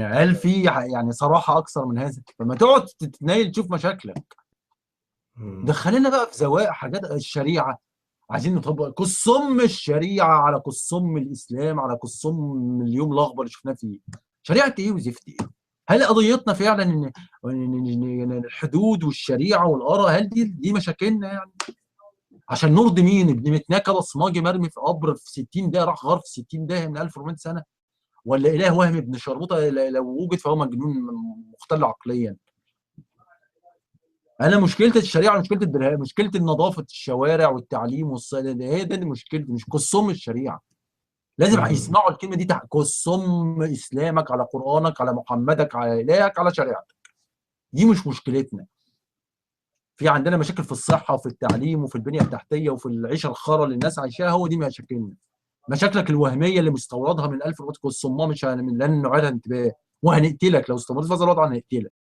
هل في يعني صراحه اكثر من هذا؟ فما تقعد تتنايل تشوف مشاكلك. دخلنا بقى في زوايا حاجات الشريعه، عايزين نطبق قصم الشريعه على قصم الاسلام على قصم اليوم الاخضر اللي شفناه فيه. شريعه ايه وزفت ايه؟ هل قضيتنا فعلا إن الحدود والشريعه والاراء، هل دي مشاكلنا يعني؟ عشان نرضي مين؟ ابن متناكه بصماجي مرمي في قبر في 60 دقيقه، راح غار في 60 دقيقه من 1400 سنه؟ ولا اله وهمي ابن شربوطه لو وجد فهو مجنون مختل عقليا؟ انا مشكله الشريعه، مشكله الدرهم، مشكله نظافه الشوارع والتعليم والصيد، هي ده اللي مشكلتي، مش قصهم الشريعه. لازم يسمعوا الكلمه دي قصهم اسلامك على قرانك على محمدك على الهك على شريعتك. دي مش مشكلتنا. في عندنا مشاكل في الصحه وفي التعليم وفي البنيه التحتيه وفي العيشه الخرا اللي الناس عايشاها، هو دي مشاكلنا. مشاكلك الوهميه اللي مستوردها من 1000 قصمها مش لن نعيدها انتباه، وهنقتلك لو استمريت في هذا الوضع، هنقتلك.